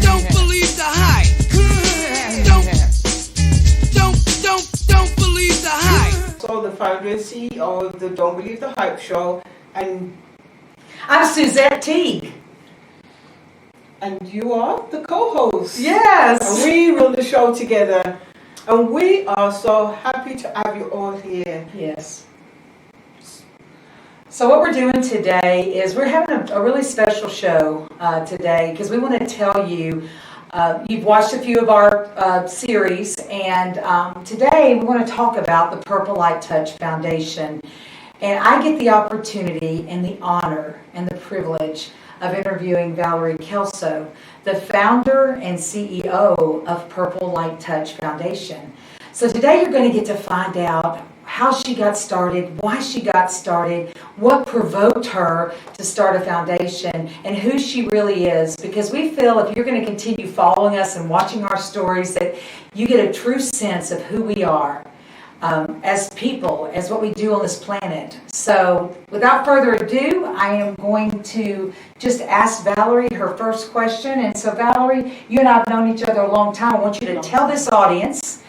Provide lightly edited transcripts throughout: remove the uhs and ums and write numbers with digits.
Don't believe the hype. Don't believe the hype. So the founder and CEO of the Don't Believe the Hype show, and I'm Suzette Teague. and you are the co-host. Yes. And we run the show together, and we are so happy to have you all here. Yes. So what we're doing today is we're having a really special show today because we want to tell you, you've watched a few of our series, and today we want to talk about the Purple Light Touch Foundation. And I get the opportunity and the honor and the privilege of interviewing Valerie Kelso, the founder and CEO of Purple Light Touch Foundation. So today you're going to get to find out how she got started, why she got started, what provoked her to start a foundation, and who she really is. Because we feel if you're going to continue following us and watching our stories, that you get a true sense of who we are as people, as what we do on this planet. So without further ado, I am going to just ask Valerie her first question. And so Valerie, you and I have known each other a long time. I want you to tell this audience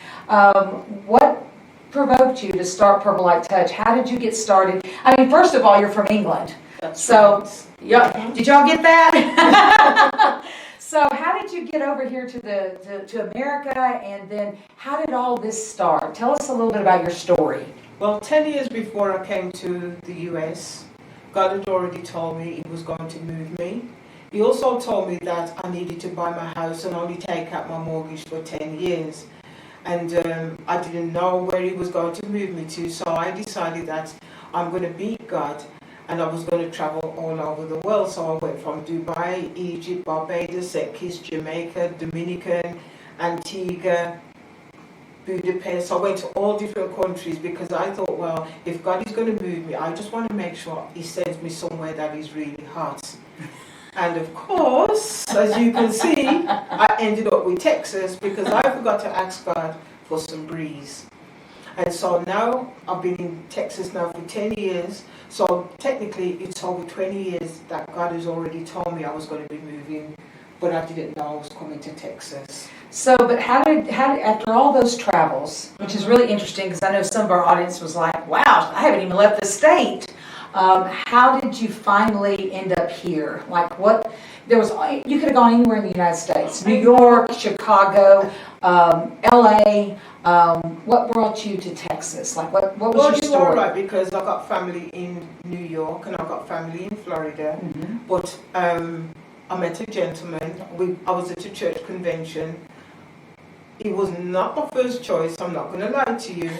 what provoked you to start Purple Light Touch. How did you get started? I mean, first of all, you're from England. So, yeah, did y'all get that? So how did you get over here to America, and then how did all this start? Tell us a little bit about your story. Well, 10 years before I came to the US, God had already told me He was going to move me. He also told me that I needed to buy my house and only take out my mortgage for 10 years. And I didn't know where He was going to move me to, so I decided that I'm going to beat God, and I was going to travel all over the world. So I went from Dubai, Egypt, Barbados, St. Kitts, Jamaica, Dominican, Antigua, Budapest. I went to all different countries because I thought, well, if God is going to move me, I just want to make sure He sends me somewhere that is really hot. And of course, as you can see, I ended up with Texas because I forgot to ask God for some breeze. And so now I've been in Texas now for 10 years. So technically it's over 20 years that God has already told me I was going to be moving, but I didn't know I was coming to Texas. So, but how did after all those travels, which is really interesting because I know some of our audience was like, wow, I haven't even left the state. How did you finally end up here? Like you could have gone anywhere in the United States, New York, Chicago, LA. What brought you to Texas? Like what was your story? Well, right, because I got family in New York and I got family in Florida. Mm-hmm. But I met a gentleman. I was at a church convention. He was not my first choice, I'm not going to lie to you.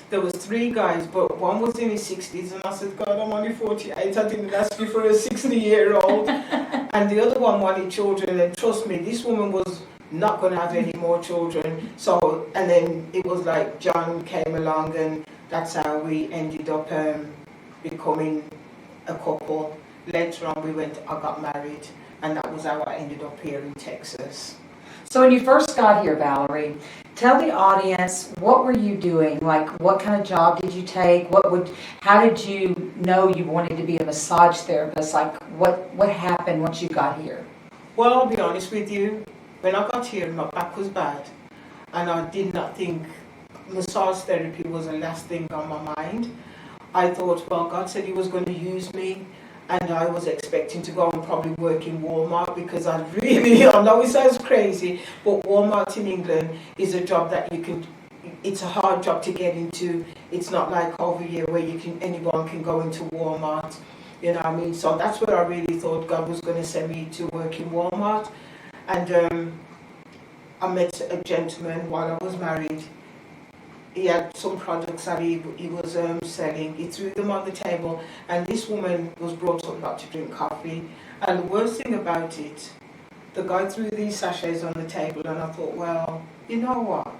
There was 3 guys, but one was in his 60s, and I said, God, I'm only 48, I didn't ask you for a 60-year-old. And the other one wanted children, and trust me, this woman was not going to have any more children. So, and then it was like John came along, and that's how we ended up becoming a couple. Later on, I got married, and that was how I ended up here in Texas. So when you first got here, Valerie, tell the audience, what were you doing? Like, what kind of job did you take? How did you know you wanted to be a massage therapist? Like, what happened once you got here? Well, I'll be honest with you. When I got here, my back was bad, and I did not think massage therapy was the last thing on my mind. I thought, well, God said He was going to use me, and I was expecting to go and probably work in Walmart because I know it sounds crazy, but Walmart in England is a job that it's a hard job to get into. It's not like over here where anyone can go into Walmart, you know what I mean? So that's where I really thought God was going to send me to work in Walmart. And I met a gentleman while I was married. He had some products that he was selling. He threw them on the table, and this woman was brought up not to drink coffee. And the worst thing about it, the guy threw these sachets on the table, and I thought, well, you know what?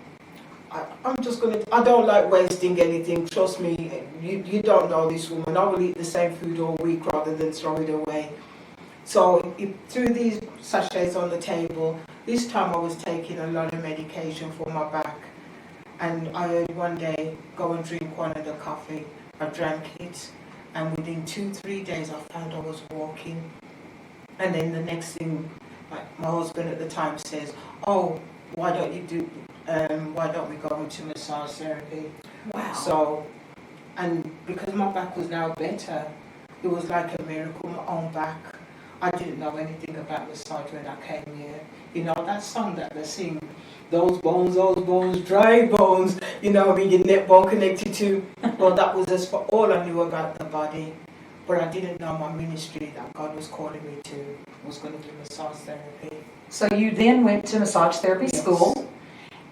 I don't like wasting anything. Trust me, you don't know this woman. I will eat the same food all week rather than throw it away. So he threw these sachets on the table. This time I was taking a lot of medication for my back. And I heard one day, go and drink one of the coffee. I drank it, and within 2-3 days I found I was walking. And then the next thing, my husband at the time says, "Oh, why don't we go into massage therapy?" Wow. So, and because my back was now better, it was like a miracle. My own back. I didn't know anything about massage when I came here. You know that song that they sing, those bones, dry bones. You know, I mean, your neck bone connected to. Well, that was just for all I knew about the body. But I didn't know my ministry that God was calling me to was going to be massage therapy. So you then went to massage therapy Yes. school,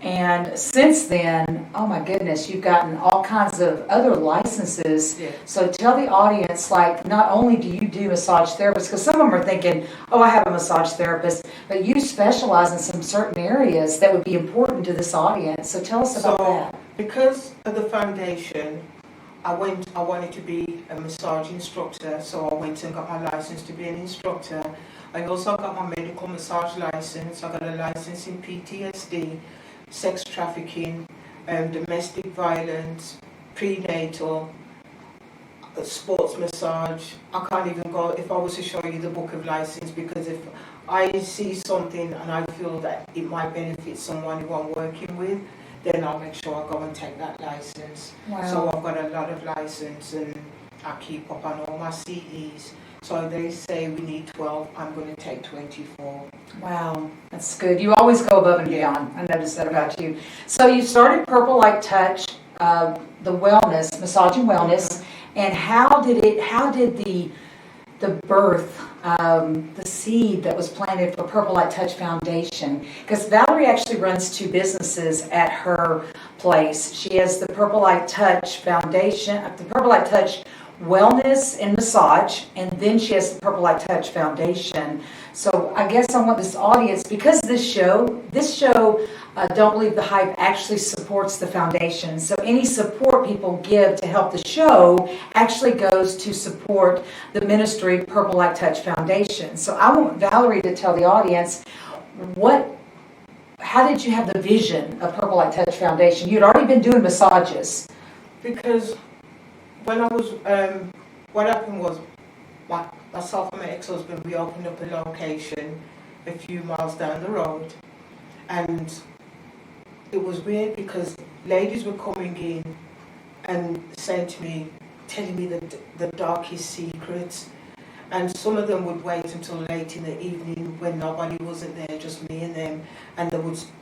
and since then, oh my goodness, you've gotten all kinds of other licenses. Yes. So tell the audience, like, not only do you do massage therapists, because some of them are thinking, oh, I have a massage therapist, but you specialize in some certain areas that would be important to this audience. So tell us about that. Because of the foundation, I wanted to be a massage instructor, so I went and got my license to be an instructor. I also got my medical massage license. I got a license in PTSD, sex trafficking, domestic violence, prenatal, sports massage. I can't even go, if I was to show you the book of license, because if I see something and I feel that it might benefit someone who I'm working with, then I'll make sure I go and take that license. Wow. So I've got a lot of license and I keep up on all my CEs. So they say we need 12, I'm going to take 24. Wow, that's good. You always go above and beyond. I noticed that about you. So you started Purple Light Touch, the wellness, massage and wellness, and how did the birth, the seed that was planted for Purple Light Touch Foundation? Because Valerie actually runs 2 businesses at her place. She has the Purple Light Touch Foundation, the Purple Light Touch Wellness and Massage, and then she has the Purple Light Touch Foundation. So I guess I want this audience, because this show, Don't Believe the Hype actually supports the foundation. So any support people give to help the show actually goes to support the ministry Purple Light Touch Foundation. So I want Valerie to tell the audience, how did you have the vision of Purple Light Touch Foundation? You'd already been doing massages. Because when I was, what happened was, myself and my ex-husband, we opened up a location a few miles down the road, and it was weird because ladies were coming in and saying to me, telling me the darkest secrets, and some of them would wait until late in the evening when nobody wasn't there, just me and them, and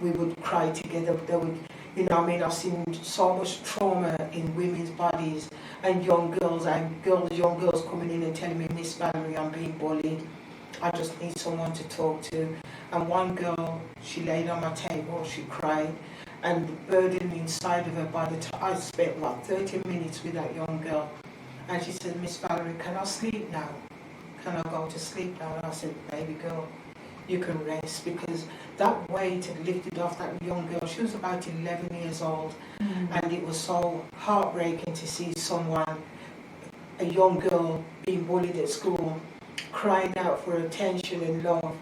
we would cry together. They would, you know, I mean, I've seen so much trauma in women's bodies and young girls coming in and telling me, Miss Valerie, I'm being bullied. I just need someone to talk to. And one girl, she laid on my table, she cried, and the burden inside of her, by the time I spent, 30 minutes with that young girl, and she said, Miss Valerie, can I sleep now? Can I go to sleep now? And I said, baby girl, you can rest, because that weight had lifted off that young girl. She was about 11 years old, and it was so heartbreaking to see someone, a young girl, being bullied at school, crying out for attention and love.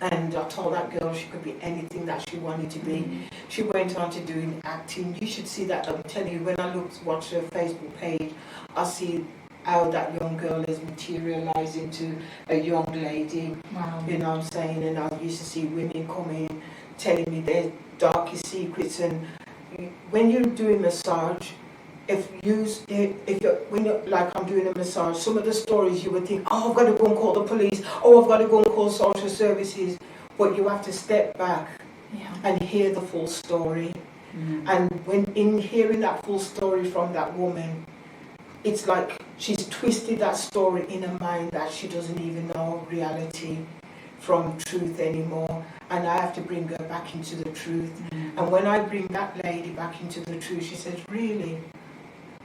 And I told that girl she could be anything that she wanted to be. She went on to doing acting. You should see that. I'm telling you, when I watch her Facebook page, I see how that young girl is materialized into a young lady. Wow. You know what I'm saying? And I used to see women come in telling me their darkest secrets. And when you're doing massage, when you're like I'm doing a massage, some of the stories you would think, oh, I've got to go and call the police, oh, I've got to go and call social services, but you have to step back and hear the full story. And when in hearing that full story from that woman, it's like she's twisted that story in her mind that she doesn't even know reality from truth anymore, and I have to bring her back into the truth. And when I bring that lady back into the truth, she says, really?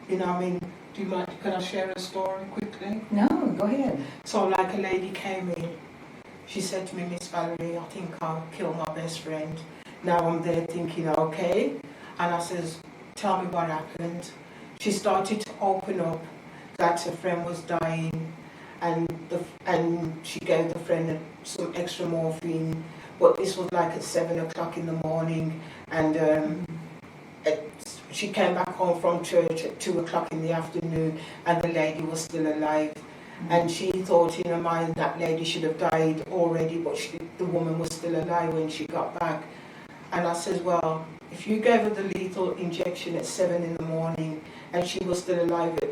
You know what I mean? Do you mind, can I share a story quickly? No, go ahead. So like a lady came in, she said to me, Miss Valerie, I think I'll kill my best friend. Now I'm there thinking, okay. And I says, tell me what happened. She started to open up that her friend was dying, and she gave the friend some extra morphine, but this was like at 7 o'clock in the morning, and she came back home from church at 2 o'clock in the afternoon, and the lady was still alive. And she thought in her mind that lady should have died already, but the woman was still alive when she got back. And I said, well, if you gave her the lethal injection at 7 in the morning and she was still alive at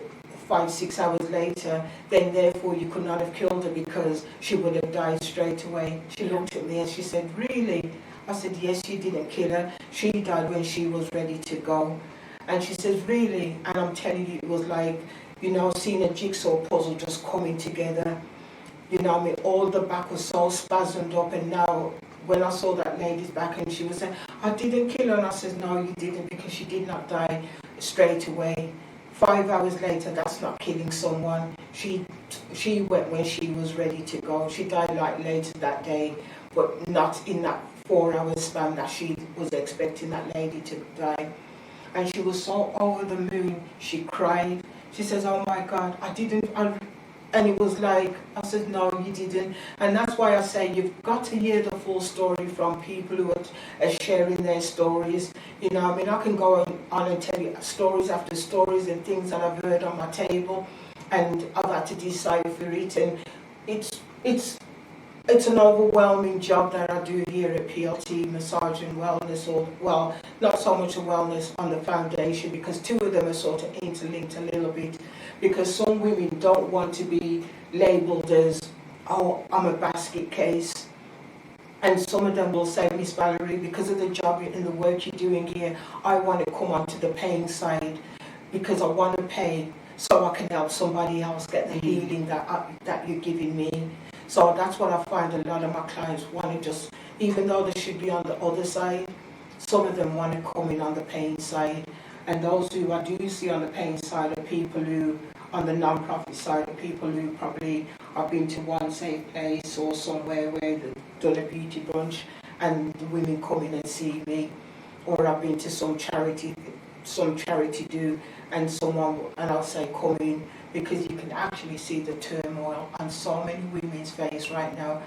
5-6 hours later, then therefore you could not have killed her because she would have died straight away. She looked at me and she said, really? I said, yes, you didn't kill her. She died when she was ready to go. And she says, really? And I'm telling you, it was like, you know, seeing a jigsaw puzzle just coming together. You know, I mean, all the back was so spasmed up, and now when I saw that lady's back and she was saying, I didn't kill her, and I said, no, you didn't, because she did not die straight away. 5 hours later, that's not killing someone. She went when she was ready to go. She died like later that day, but not in that 4-hour span that she was expecting that lady to die. And she was so over the moon, she cried. She says, oh my God, and it was like, I said, no, you didn't. And that's why I say you've got to hear the full story from people who are sharing their stories. You know, I mean, I can go on and tell you stories after stories and things that I've heard on my table, and I've had to decipher it. And it's an overwhelming job that I do here at PLT, Massage and Wellness, or, well, not so much a wellness on the foundation, because two of them are sort of interlinked a little bit, because some women don't want to be labelled as, oh, I'm a basket case. And some of them will say, Miss Valerie, because of the job and the work you're doing here, I want to come onto the paying side, because I want to pay so I can help somebody else get the healing that you're giving me. So that's what I find a lot of my clients want to just, even though they should be on the other side, some of them want to come in on the paying side. And those who I do see on the paying side are people who, on the non-profit side, are people who probably have been to one safe place or somewhere where they've done a beauty brunch and the women come in and see me. Or I've been to some charity do, and I'll say come in, because you can actually see the turmoil on so many women's face right now.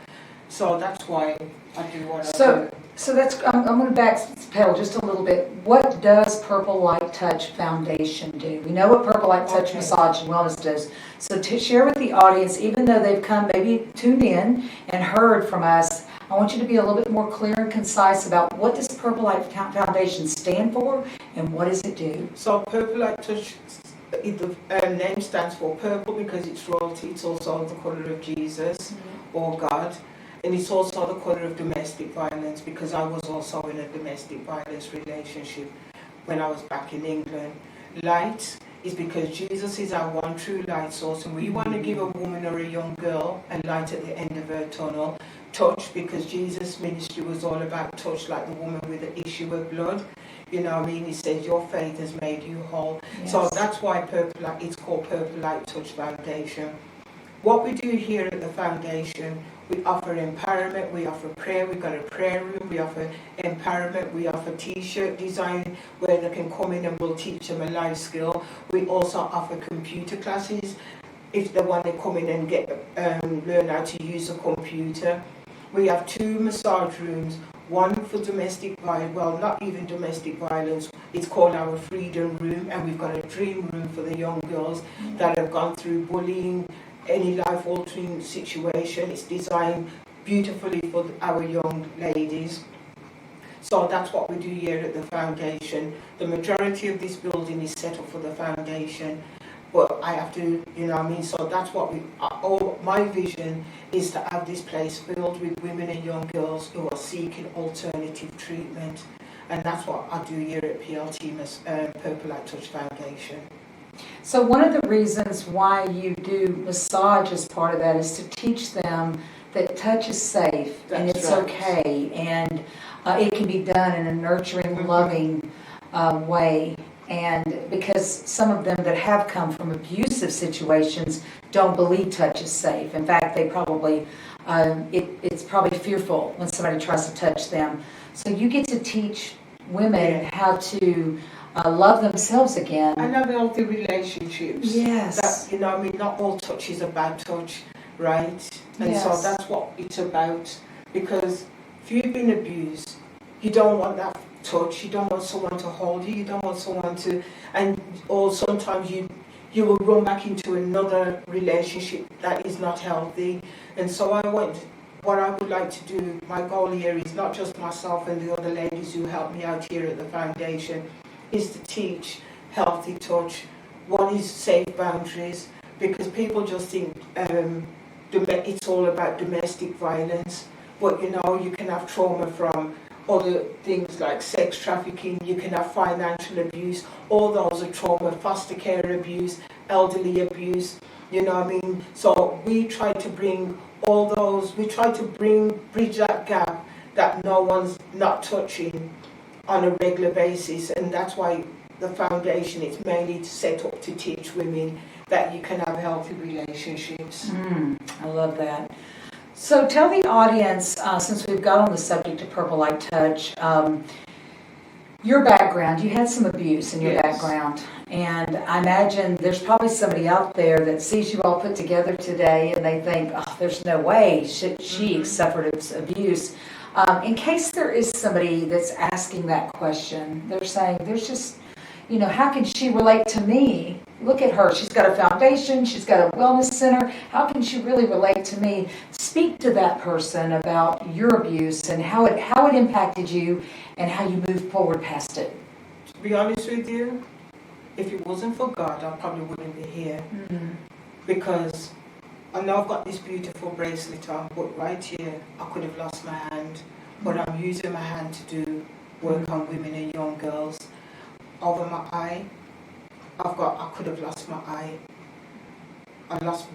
So that's why I do what I do. So that's, I'm going to backpedal just a little bit. What does Purple Light Touch Foundation do? We know what Purple Light Touch Massage and Wellness does. So to share with the audience, even though they've come, maybe tuned in and heard from us, I want you to be a little bit more clear and concise about what does Purple Light Foundation stand for and what does it do? So Purple Light Touch, the name stands for purple because it's royalty. It's also the colour of Jesus or God. And it's also the colour of domestic violence, because I was also in a domestic violence relationship when I was back in England. Light is because Jesus is our one true light source, and we want to give a woman or a young girl a light at the end of her tunnel. Touch, because Jesus' ministry was all about touch, like the woman with the issue of blood. You know what I mean? He says, your faith has made you whole. Yes. So that's why it's called Purple Light Touch Foundation. What we do here at the foundation, we offer empowerment, we offer prayer, we've got a prayer room, we offer empowerment, we offer t-shirt design where they can come in and we'll teach them a life skill. We also offer computer classes if they want to come in and learn how to use a computer. We have 2 massage rooms, one for domestic violence, well, not even domestic violence, it's called our freedom room, and we've got a dream room for the young girls that have gone through bullying, any life-altering situation. It's designed beautifully for our young ladies. So that's what we do here at the foundation. The majority of this building is set up for the foundation, but I have to, you know what I mean, so that's what my vision is, to have this place filled with women and young girls who are seeking alternative treatment. And that's what I do here at PLT, Purple Light Touch Foundation. So one of the reasons why you do massage as part of that is to teach them that touch is safe. That's and it's right. Okay, and it can be done in a nurturing, loving way. And because some of them that have come from abusive situations don't believe touch is safe. In fact, they probably, it's probably fearful when somebody tries to touch them. So you get to teach women how to love themselves again. And have healthy relationships. Yes. That, you know, I mean, not all touch is a bad touch, right? And yes. So that's what it's about. Because if you've been abused, you don't want that touch. You don't want someone to hold you. You don't want someone to, or sometimes you you will run back into another relationship that is not healthy. And so what I would like to do, my goal here is not just myself and the other ladies who help me out here at the foundation, is to teach healthy touch, what is safe boundaries, because people just think it's all about domestic violence, but you know, you can have trauma from other things like sex trafficking, you can have financial abuse, all those are trauma, foster care abuse, elderly abuse, you know what I mean? So we try to bring all those, bridge that gap that no one's not touching on a regular basis, and that's why the foundation is mainly set up to teach women that you can have healthy relationships. I love that. So tell the audience, since we've got on the subject of Purple Light Touch, your background, you had some abuse in your Yes. background, and I imagine there's probably somebody out there that sees you all put together today and they think, oh, there's no way she suffered abuse. In case there is somebody that's asking that question, they're saying, there's just, you know, how can she relate to me? Look at her. She's got a foundation. She's got a wellness center. How can she really relate to me? Speak to that person about your abuse and how it impacted you and how you moved forward past it. To be honest with you, if it wasn't for God, I probably wouldn't be here. Because I know I've got this beautiful bracelet on, but right here, I could have lost my hand. But I'm using my hand to do work on women and young girls. Over my eye, I could have lost my eye. I lost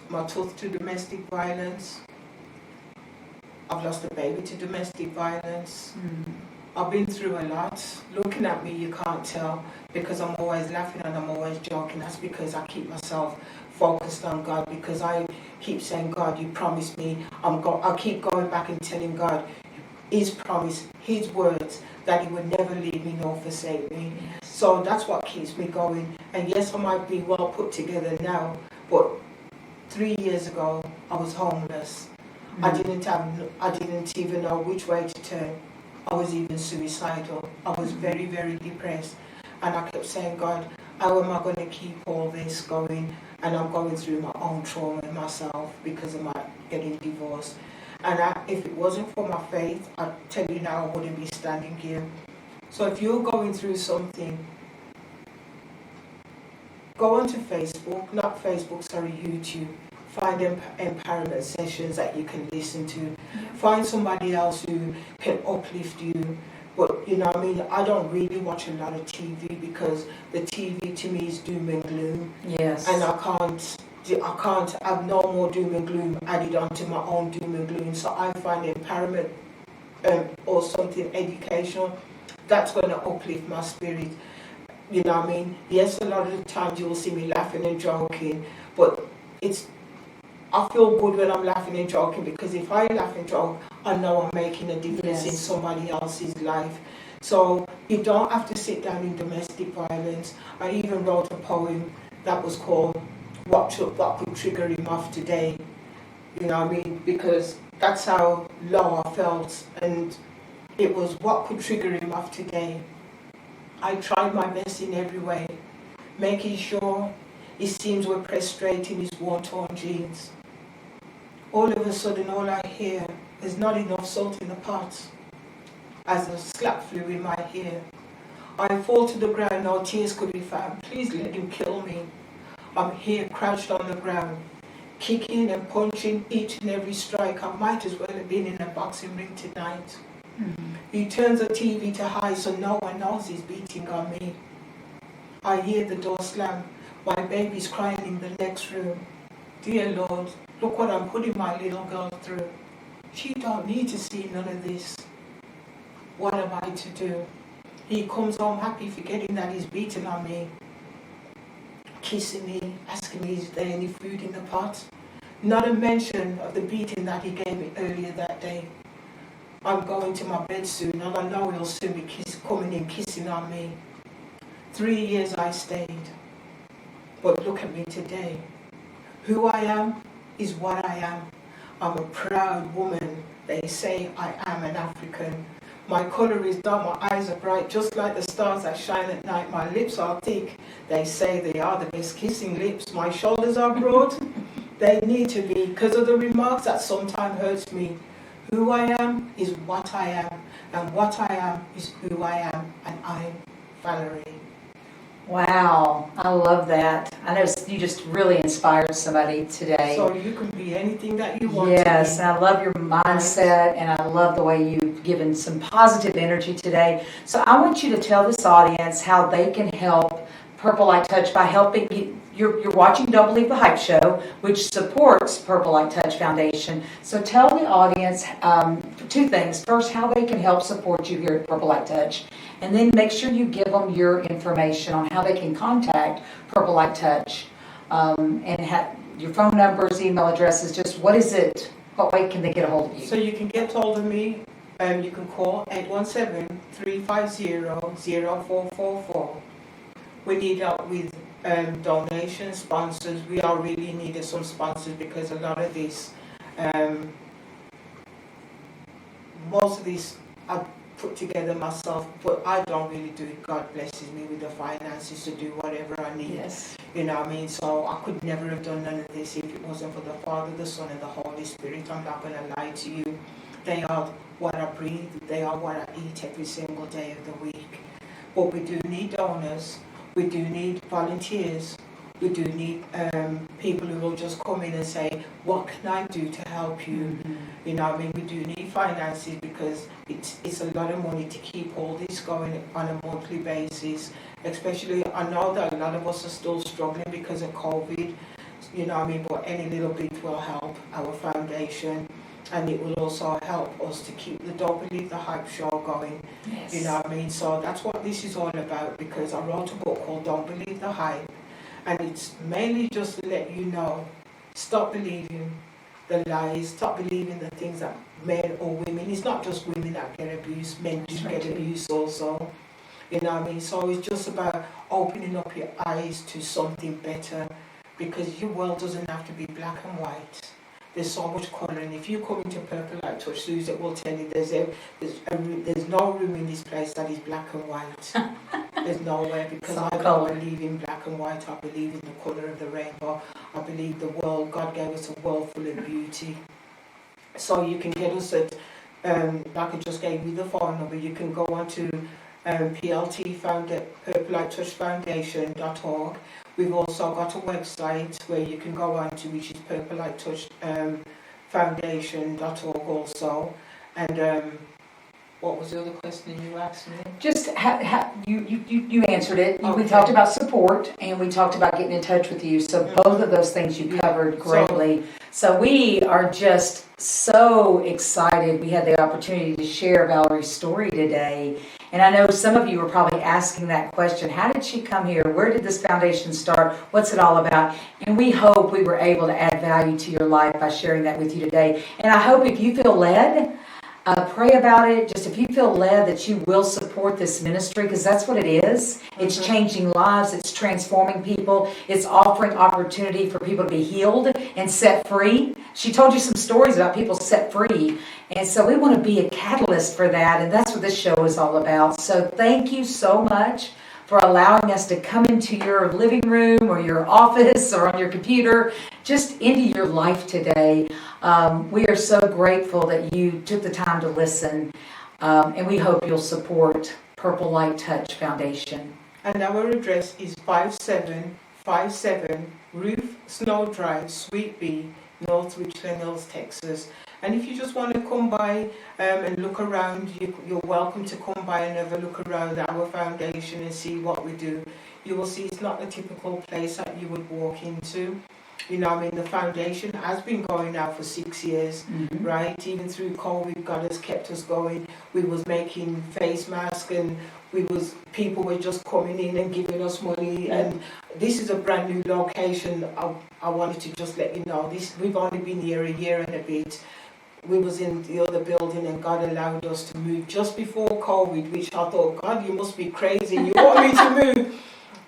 my tooth to domestic violence. I've lost a baby to domestic violence. I've been through a lot. Looking at me, you can't tell, because I'm always laughing and I'm always joking. That's because I keep myself focused on God, because I keep saying, God, you promised me. I keep going back and telling God His promise, His words, that He would never leave me nor forsake me. So that's what keeps me going. And yes, I might be well put together now, but 3 years ago, I was homeless. I didn't even know which way to turn. I was even suicidal. I was very, very depressed. And I kept saying, God, how am I going to keep all this going? And I'm going through my own trauma myself because of my getting divorced. And if it wasn't for my faith, I tell you now, I wouldn't be standing here. So if you're going through something, go onto YouTube. Find empowerment sessions that you can listen to. Find somebody else who can uplift you. But you know what I mean, I don't really watch a lot of TV because the TV to me is doom and gloom. Yes. And I can't have no more doom and gloom added onto my own doom and gloom. So I find empowerment or something educational that's going to uplift my spirit. You know what I mean? Yes, a lot of the times you will see me laughing and joking, but I feel good when I'm laughing and joking, because if I laugh and joke, I know I'm making a difference in somebody else's life. So you don't have to sit down in domestic violence. I even wrote a poem that was called What Could Trigger Him Off Today. You know what I mean? Because that's how low I felt, and it was what could trigger him off today. I tried my best in every way, making sure his seams were pressed straight in his worn-torn jeans. All of a sudden, all I hear is not enough salt in the pot, as a slap flew in my ear. I fall to the ground, no tears could be found. Please let him kill me. I'm here crouched on the ground, kicking and punching each and every strike. I might as well have been in a boxing ring tonight. He turns the TV to high so no one knows he's beating on me. I hear the door slam. My baby's crying in the next room. Dear Lord, look what I'm putting my little girl through. She don't need to see none of this. What am I to do? He comes home happy, forgetting that he's beating on me, kissing me, asking me is there any food in the pot. Not a mention of the beating that he gave me earlier that day. I'm going to my bed soon, and I know he'll soon be coming in kissing on me. 3 years I stayed, but look at me today. Who I am is what I am. I'm a proud woman. They say I am an African, My colour is dark, my eyes are bright, just like the stars that shine at night. My lips are thick, they say they are the best kissing lips. My shoulders are broad, they need to be, because of the remarks that sometimes hurts me. Who I am is what I am, and what I am is who I am, and I'm Valerie. Wow, I love that. I know you just really inspired somebody today. So you can be anything that you want Yes, to and I love your mindset, and I love the way you've given some positive energy today. So I want you to tell this audience how they can help Purple Light Touch by helping you. You're watching Don't Believe the Hype Show, which supports Purple Light Touch Foundation. So tell the audience two things. First, how they can help support you here at Purple Light Touch. And then make sure you give them your information on how they can contact Purple Light Touch. Your phone numbers, email addresses, just what is it? What way can they get a hold of you? So you can get hold of me, you can call 817-350-0444. We need help with donations, sponsors. We are really needed some sponsors because a lot of this, most of this I put together myself, but I don't really do it. God blesses me with the finances to do whatever I need. Yes. You know what I mean? So I could never have done none of this if it wasn't for the Father, the Son, and the Holy Spirit. I'm not going to lie to you. They are what I breathe. They are what I eat every single day of the week. But we do need donors. We do need volunteers. We do need people who will just come in and say, what can I do to help you? Mm-hmm. You know what I mean? We do need finances because it's a lot of money to keep all this going on a monthly basis. Especially, I know that a lot of us are still struggling because of COVID. You know what I mean? But any little bit will help our foundation. And it will also help us to keep the Don't Believe the Hype show going. Yes. You know what I mean? So that's what this is all about, because I wrote a book called Don't Believe the Hype. And it's mainly just to let you know, stop believing the lies, stop believing the things that men or women, it's not just women that get abused, men do get abused also. You know what I mean? So it's just about opening up your eyes to something better, because your world doesn't have to be black and white. There's so much colour, and if you come into Purple Light Touch, Susan will tell you there's no room in this place that is black and white. There's nowhere, because I don't believe in black and white. I believe in the colour of the rainbow. I believe the world, God gave us a world full of beauty. So you can get us at, like I just gave you the phone number, you can go on to purplelightouchfoundation.org. We've also got a website where you can go on to, which is purplelightouchfoundation.org also. And what was the other question you asked me? Just you answered it. Okay. We talked about support, and we talked about getting in touch with you. So both of those things you covered greatly. So we are just so excited. We had the opportunity to share Valerie's story today. And I know some of you were probably asking that question. How did she come here? Where did this foundation start? What's it all about? And we hope we were able to add value to your life by sharing that with you today. And I hope if you feel led, pray about it. Just if you feel led that you will support this ministry, because that's what it is. It's changing lives. It's transforming people. It's offering opportunity for people to be healed and set free. She told you some stories about people set free. And so we want to be a catalyst for that. And that's what this show is all about. So thank you so much for allowing us to come into your living room or your office or on your computer, just into your life today. We are so grateful that you took the time to listen, and we hope you'll support Purple Light Touch Foundation. And our address is 5757 Roof Snow Drive, Suite B, North Richland Hills, Texas. And if you just want to come by and look around, you're welcome to come by and have a look around our foundation and see what we do. You will see it's not the typical place that you would walk into. You know, I mean, the foundation has been going now for 6 years, right? Even through COVID, God has kept us going. We was making face masks, and people were just coming in and giving us money. And this is a brand new location. I wanted to just let you know, we've only been here a year and a bit. We was in the other building, and God allowed us to move just before COVID, which I thought, God, you must be crazy. You want me to move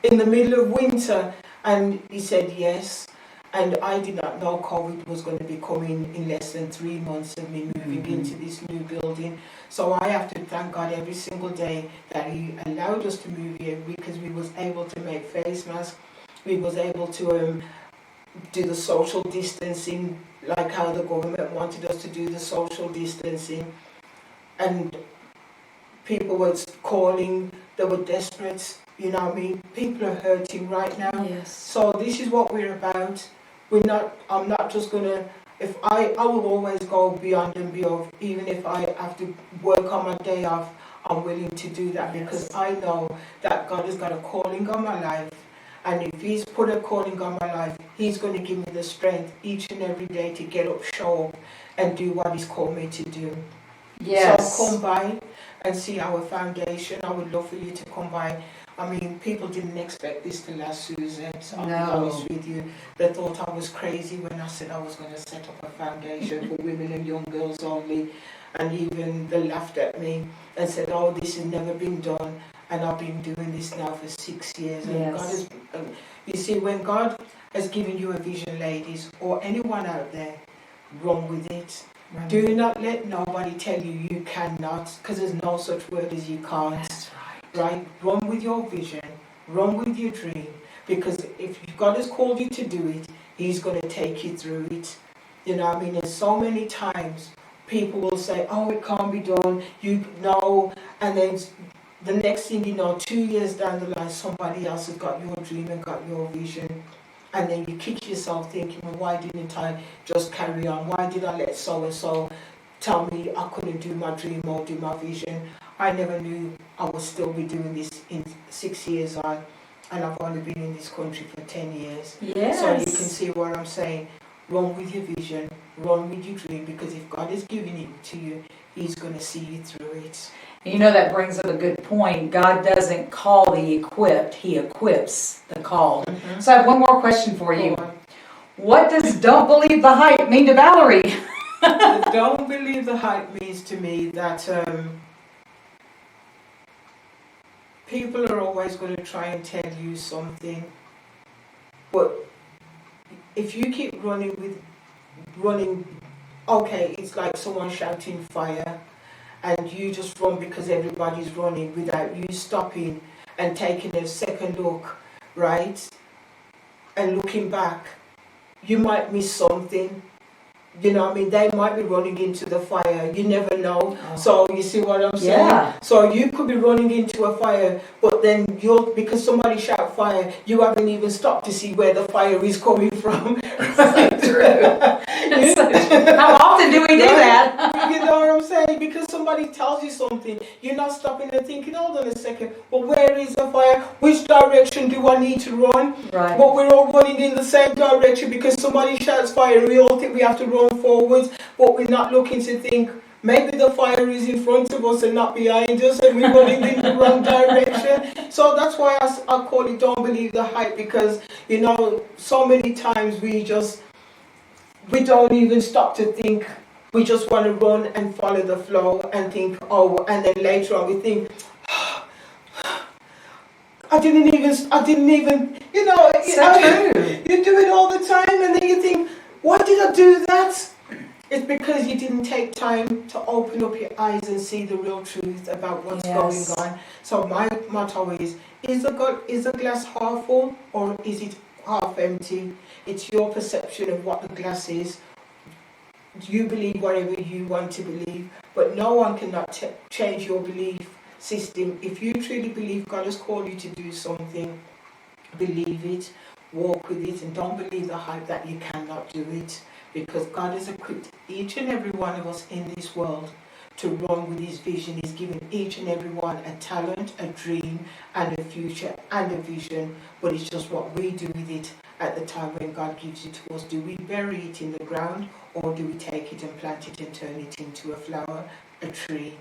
in the middle of winter? And he said yes. And I did not know COVID was going to be coming in less than 3 months of me moving into this new building. So I have to thank God every single day that He allowed us to move here, because we was able to make face masks. We was able to do the social distancing, like how the government wanted us to do the social distancing. And people were calling, they were desperate, you know what I mean? People are hurting right now. Yes. So this is what we're about. I'm not just gonna, I will always go beyond and beyond, even if I have to work on my day off, I'm willing to do that, because I know that God has got a calling on my life. And if He's put a calling on my life, He's going to give me the strength each and every day to get up, show up, and do what He's called me to do. Yes. So come by and see our foundation. I would love for you to come by. I mean, people didn't expect this to last, Susan. So I'll be honest with you. They thought I was crazy when I said I was going to set up a foundation for women and young girls only. And even they laughed at me and said, oh, this has never been done. And I've been doing this now for 6 years. And Yes. God has, you see, when God has given you a vision, ladies, or anyone out there, run with it. Right. Do not let nobody tell you you cannot, because there's no such word as you can't. That's right. Right? Run with your vision, run with your dream, because if God has called you to do it, He's going to take you through it. You know what I mean? And so many times people will say, oh, it can't be done, you know, and then the next thing you know, 2 years down the line, somebody else has got your dream and got your vision. And then you kick yourself thinking, well, why didn't I just carry on? Why did I let so-and-so tell me I couldn't do my dream or do my vision? I never knew I would still be doing this in 6 years on, and I've only been in this country for 10 years. Yes. So you can see what I'm saying. Run with your vision, run with your dream, because if God is giving it to you, He's going to see you through it. You know, that brings up a good point. God doesn't call the equipped, He equips the called. Mm-hmm. So I have one more question for you. What does don't believe the hype mean to Valerie? Don't believe the hype means to me that people are always going to try and tell you something, but if you keep running, okay, it's like someone shouting fire, and you just run because everybody's running without you stopping and taking a second look, right, and looking back, you might miss something. You know what I mean? They might be running into the fire. You never know. Oh. So you see what I'm saying? Yeah. So you could be running into a fire, but then because somebody shout fire, you haven't even stopped to see where the fire is coming from. So true. How often do we do that? You know what I'm saying? Because somebody tells you something, you're not stopping and thinking, hold on a second, well, where is the fire? Which direction do I need to run? Right. But we're all running in the same direction because somebody shouts fire. We all think we have to run forwards, but we're not looking to think, maybe the fire is in front of us and not behind us, and we're running in the wrong direction. So that's why I call it don't believe the hype, because, you know, so many times we don't even stop to think. We just want to run and follow the flow and think, oh, and then later on we think, I didn't even, you know, True. you do it all the time, and then you think, why did I do that? It's because you didn't take time to open up your eyes and see the real truth about what's going on. So my motto is the glass half full or is it half empty? It's your perception of what the glass is. You believe whatever you want to believe, but no one cannot change your belief system. If you truly believe God has called you to do something, believe it, walk with it, and don't believe the hype that you cannot do it, because God has equipped each and every one of us in this world to run with His vision. He's given each and every one a talent, a dream, and a future, and a vision, but it's just what we do with it at the time when God gives it to us. Do we bury it in the ground, or do we take it and plant it and turn it into a flower, a tree?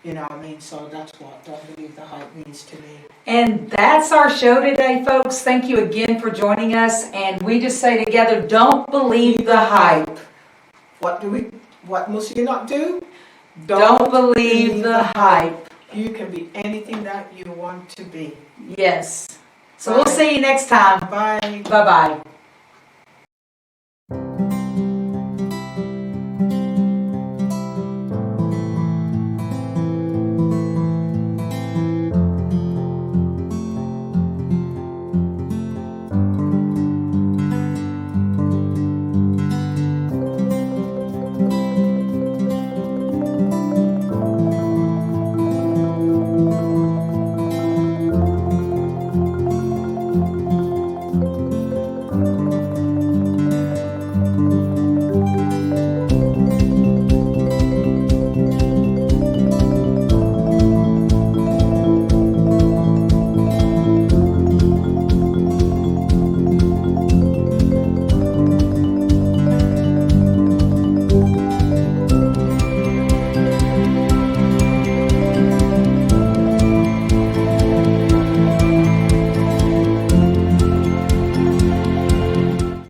You know what I mean? So that's what don't believe the hype means to me. And that's our show today, folks. Thank you again for joining us. And we just say together, don't believe the hype. What must you not do? Don't believe the hype. You can be anything that you want to be. Yes. So we'll see you next time. Bye. Bye-bye.